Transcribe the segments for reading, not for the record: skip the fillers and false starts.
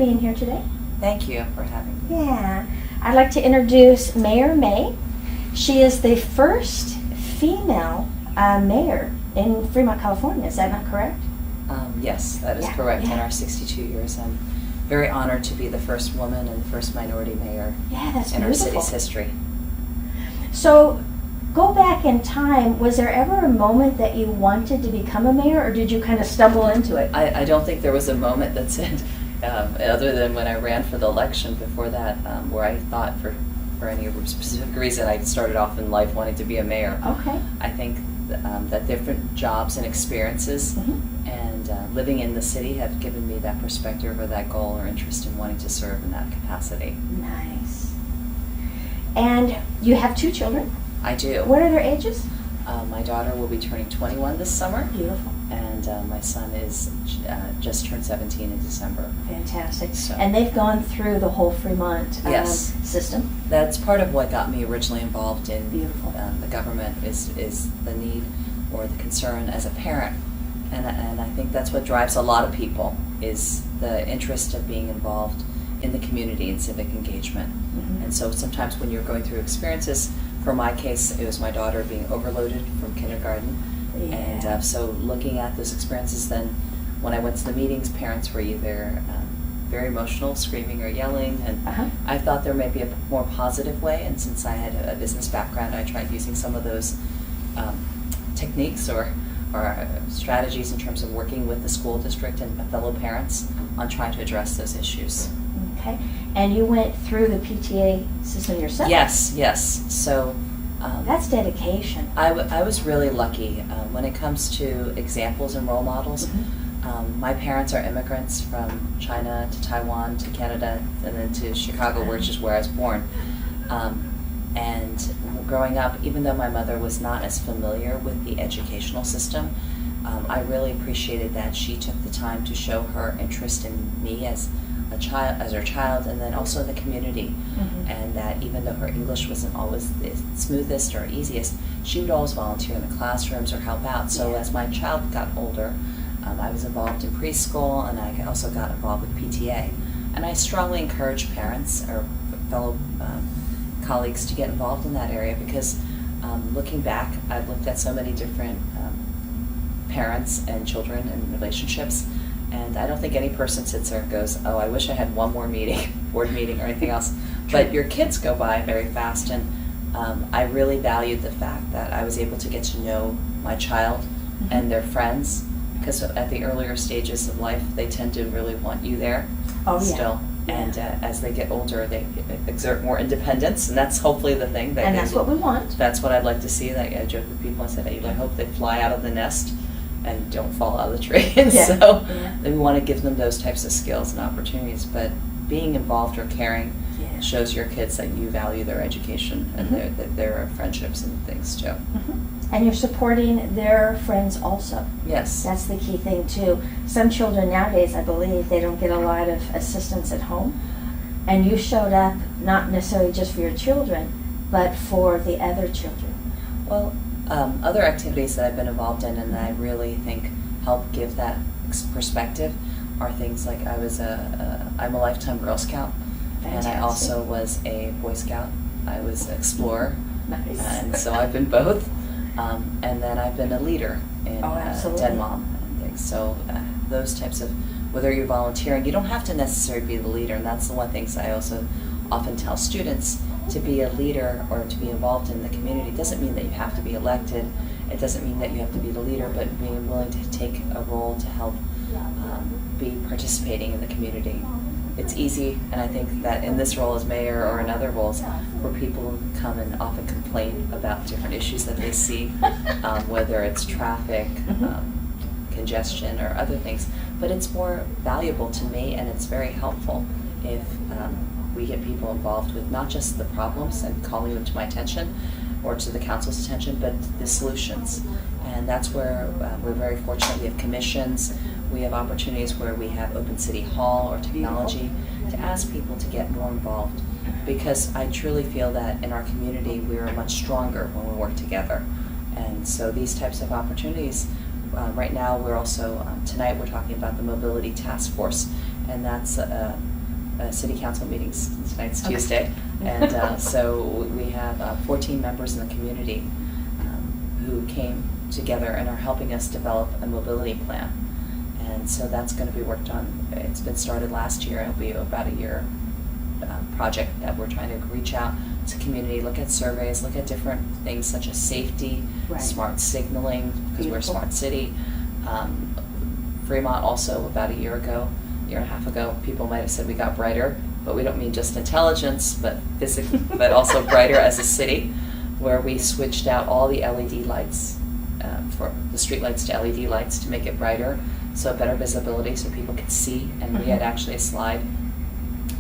being here today. Thank you for having me. Yeah. I'd like to introduce Mayor May. She is the first female mayor in Fremont, California. Is that not correct? Yes, that is correct. In our 62 years, I'm very honored to be the first woman and the first minority mayor That's in beautiful. our city's history. So, go back in time. Was there ever a moment that you wanted to become a mayor, or did you kind of stumble into it? I don't think there was a moment that said, other than when I ran for the election before that, where I thought for any specific reason I started off in life wanting to be a mayor. Okay. I think that different jobs and experiences and living in the city have given me that perspective or that goal or interest in wanting to serve in that capacity. Nice. And you have 2 children? I do. What are their ages? My daughter will be turning 21 this summer. Beautiful. And my son is just turned 17 in December. Fantastic. So. And they've gone through the whole Fremont system? That's part of what got me originally involved in Beautiful. The government is the need or the concern as a parent. And I think that's what drives a lot of people is the interest of being involved in the community and civic engagement. And so sometimes when you're going through experiences, for my case, it was my daughter being overloaded from kindergarten. Yeah. And so looking at those experiences, then when I went to the meetings, parents were either very emotional, screaming or yelling, and I thought there may be a more positive way, and since I had a business background, I tried using some of those techniques or strategies in terms of working with the school district and fellow parents on trying to address those issues. Okay. And you went through the PTA system yourself? Yes. So that's dedication. I was really lucky when it comes to examples and role models. My parents are immigrants from China to Taiwan to Canada and then to Chicago, which is where I was born. And growing up, even though my mother was not as familiar with the educational system, I really appreciated that she took the time to show her interest in me as her child, and then also the community. And that even though her English wasn't always the smoothest or easiest, she would always volunteer in the classrooms or help out. So as my child got older, I was involved in preschool, and I also got involved with PTA. And I strongly encourage parents or fellow colleagues to get involved in that area because looking back, I've looked at so many different parents and children and relationships, and I don't think any person sits there and goes, oh, I wish I had one more meeting, board meeting or anything else. But your kids go by very fast, and I really valued the fact that I was able to get to know my child and their friends, because at the earlier stages of life, they tend to really want you there still. And as they get older, they exert more independence, and that's hopefully the thing. And that's what we want. That's what I'd like to see. That I joke with people. I said, I hope they fly out of the nest and don't fall out of the tree. And so we want to give them those types of skills and opportunities. But being involved or caring shows your kids that you value their education and their friendships and things too. And you're supporting their friends also. Yes. That's the key thing too. Some children nowadays, I believe, they don't get a lot of assistance at home. And you showed up not necessarily just for your children, but for the other children. Well, other activities that I've been involved in and that I really think help give that perspective are things like I'm a lifetime Girl Scout. Fantastic. And I also was a Boy Scout. I was an explorer. Nice. And so I've been both. And then I've been a leader in Den Mom and things. So those types of, whether you're volunteering, you don't have to necessarily be the leader. And that's the one thing I also often tell students. To be a leader or to be involved in the community doesn't mean that you have to be elected. It doesn't mean that you have to be the leader, but being willing to take a role to help be participating in the community. It's easy, and I think that in this role as mayor or in other roles, where people come and often complain about different issues that they see, whether it's traffic, congestion, or other things. But it's more valuable to me, and it's very helpful if we get people involved with not just the problems and calling them to my attention or to the council's attention, but the solutions. And that's where we're very fortunate. We have commissions. We have opportunities where we have open city hall or technology to ask people to get more involved, because I truly feel that in our community we are much stronger when we work together. And so these types of opportunities, right now we're also, tonight we're talking about the mobility task force, and that's city council meetings. Tonight's Tuesday, and so we have 14 members in the community who came together and are helping us develop a mobility plan. And so that's going to be worked on. It's been started last year. It'll be about a year project that we're trying to reach out to community, look at surveys, look at different things such as safety, smart signaling, because we're a smart city. Fremont also, about a year and a half ago, people might have said we got brighter, but we don't mean just intelligence, but physically, but also brighter as a city, where we switched out all the LED lights, for the street lights to LED lights to make it brighter, so better visibility so people could see. And we had actually a slide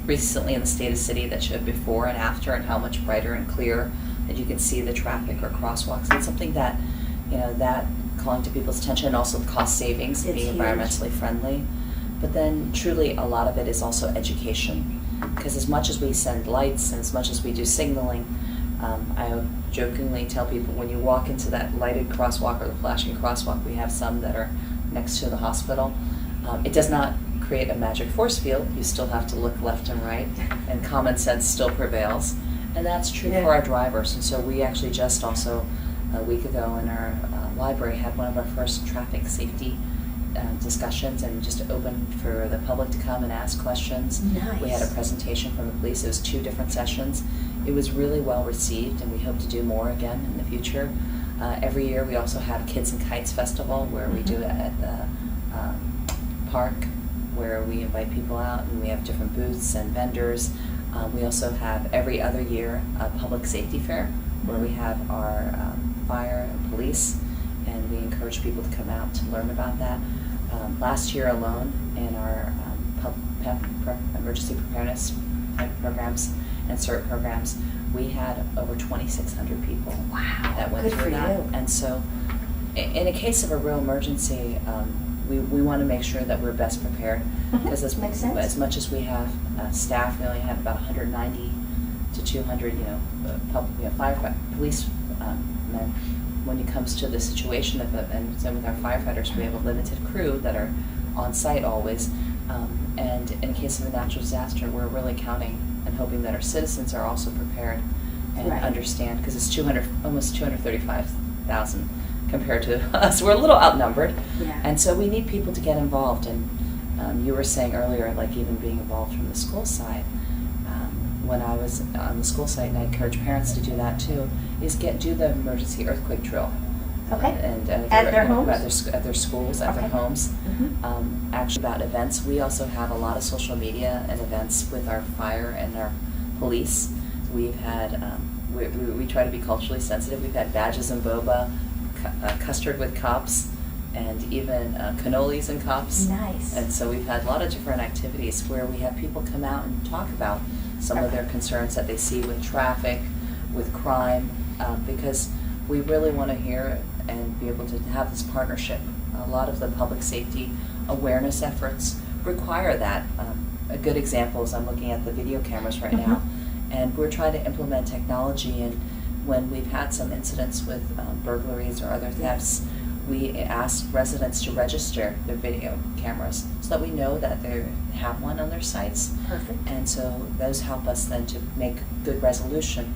recently in the state of the city that showed before and after and how much brighter and clear that you can see the traffic or crosswalks. It's something that, that calling to people's attention, and also the cost savings, being environmentally friendly. But then truly a lot of it is also education, because as much as we send lights and as much as we do signaling, I jokingly tell people when you walk into that lighted crosswalk or the flashing crosswalk, we have some that are next to the hospital. It does not create a magic force field. You still have to look left and right, and common sense still prevails. And that's true for our drivers. And so we actually just also a week ago in our library had one of our first traffic safety discussions, and just open for the public to come and ask questions. Nice. We had a presentation from the police. It was 2 different sessions. It was really well received, and we hope to do more again in the future. Every year we also have Kids and Kites Festival, where we do it at the park, where we invite people out, and we have different booths and vendors. We also have every other year a public safety fair, where we have our fire and police, and we encourage people to come out to learn about that. Last year alone, in our emergency preparedness type programs and CERT programs, we had over 2,600 people that went through that. And so in a case of a real emergency, we want to make sure that we're best prepared, because as much as we have staff, we only have about 190 to 200 police men. When it comes to the situation and so with our firefighters, we have a limited crew that are on site always, and in case of a natural disaster, we're really counting and hoping that our citizens are also prepared and understand, because it's almost 235,000 compared to us. We're a little outnumbered, and so we need people to get involved. And you were saying earlier, like even being involved from the school side. When I was on the school site, and I encourage parents to do that too, is do the emergency earthquake drill. And at their homes? At their schools, at their homes. Actually, about events, we also have a lot of social media and events with our fire and our police. We've had, we try to be culturally sensitive. We've had badges and boba, custard with cops, and even cannolis and cops. Nice. And so we've had a lot of different activities where we have people come out and talk about some of their concerns that they see with traffic, with crime, because we really want to hear and be able to have this partnership. A lot of the public safety awareness efforts require that. A good example is I'm looking at the video cameras right now, and we're trying to implement technology, and when we've had some incidents with burglaries or other thefts, we ask residents to register their video cameras so that we know that they have one on their sites. Perfect. And so those help us then to make good resolution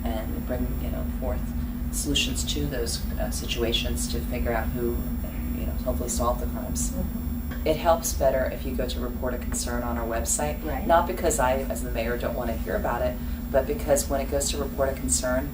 and bring forth solutions to those situations to figure out who, hopefully solve the crimes. It helps better if you go to report a concern on our website. Right. Not because I, as the mayor, don't want to hear about it, but because when it goes to report a concern,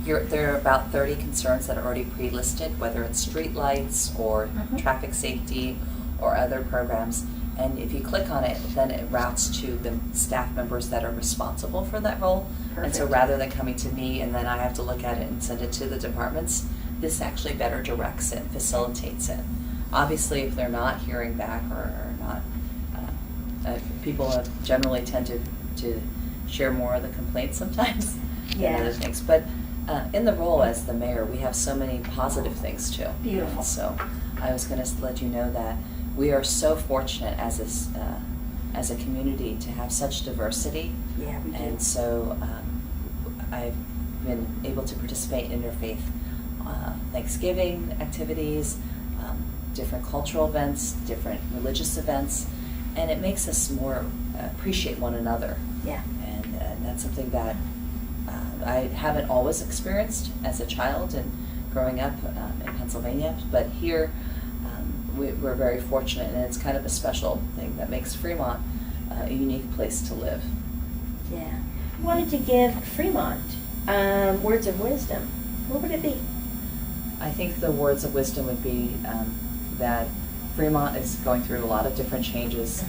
there are about 30 concerns that are already pre-listed, whether it's street lights or traffic safety or other programs. And if you click on it, then it routes to the staff members that are responsible for that role. Perfect. And so rather than coming to me and then I have to look at it and send it to the departments, this actually better directs it, facilitates it. Obviously, if they're not hearing back or not, people generally tend to share more of the complaints sometimes than other things. But in the role as the mayor, we have so many positive things too. Beautiful. And so I was going to let you know that we are so fortunate as a community to have such diversity. Yeah, we do. And so I've been able to participate in interfaith Thanksgiving activities, different cultural events, different religious events, and it makes us more appreciate one another. Yeah. And that's something that I haven't always experienced as a child and growing up in Pennsylvania, but here we're very fortunate, and it's kind of a special thing that makes Fremont a unique place to live. Yeah. I wanted to give Fremont words of wisdom. What would it be? I think the words of wisdom would be that Fremont is going through a lot of different changes,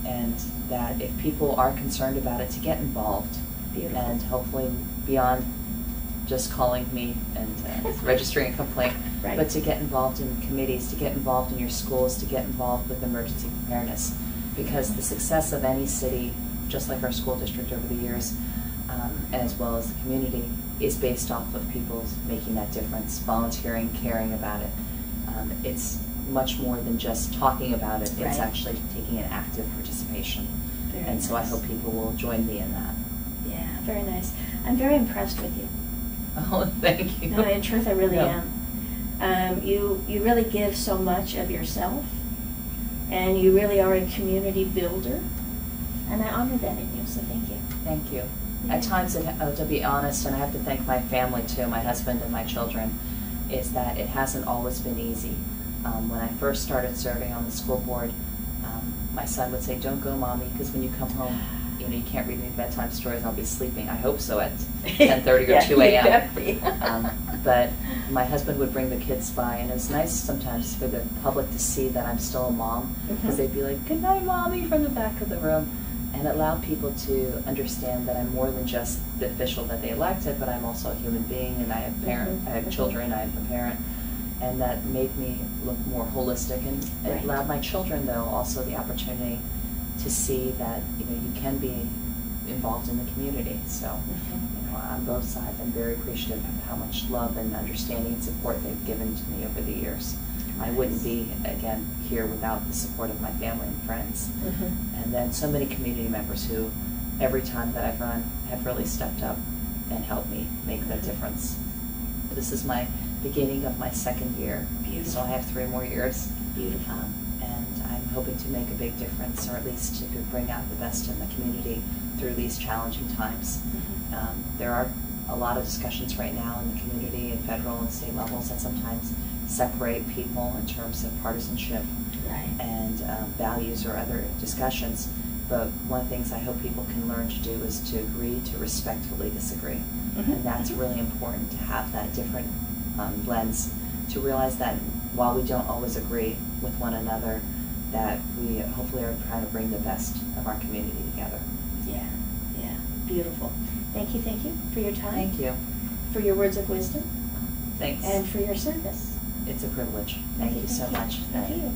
and that if people are concerned about it, to get involved. Beautiful. And hopefully beyond just calling me and registering a complaint, right. but to get involved in committees, to get involved in your schools, to get involved with emergency preparedness. Because the success of any city, just like our school district over the years, as well as the community, is based off of people making that difference, volunteering, caring about it. It's much more than just talking about it, it's right. actually taking an active participation. Very and so I nice. hope people will join me in that. Yeah, very nice. I'm very impressed with you. Oh, thank you. No, in truth, I really Yeah. am. You really give so much of yourself, and you really are a community builder, and I honor that in you, so thank you. Thank you. Yeah. At times, to be honest, and I have to thank my family too, my husband and my children, is that it hasn't always been easy. When I first started serving on the school board, my son would say, "Don't go, Mommy, because when you come home, you can't read me bedtime stories. I'll be sleeping." I hope so at 10:30 or 2 a.m. But my husband would bring the kids by, and it was nice sometimes for the public to see that I'm still a mom, because they'd be like, "Good night, Mommy," from the back of the room. And it allowed people to understand that I'm more than just the official that they elected, but I'm also a human being, and I have I have children, I have a parent, and that made me look more holistic. And Right. it allowed my children, though, also the opportunity to see that you can be involved in the community. So, on both sides, I'm very appreciative of how much love and understanding and support they've given to me over the years. I wouldn't be, again, here without the support of my family and friends. And then so many community members who, every time that I've run, have really stepped up and helped me make that difference. This is my beginning of my second year. Beautiful. So I have 3 more years. Beautiful. And I'm hoping to make a big difference, or at least to bring out the best in the community through these challenging times. There are a lot of discussions right now in the community and federal and state levels that sometimes separate people in terms of partisanship Right. and values or other discussions. But one of the things I hope people can learn to do is to agree to respectfully disagree. And that's really important, to have that different lens, to realize that while we don't always agree with one another, that we hopefully are trying to bring the best of our community together. Yeah, yeah, beautiful. Thank you for your time. Thank you. For your words of wisdom. Thanks. And for your service. It's a privilege. Thank you so much. Thank you.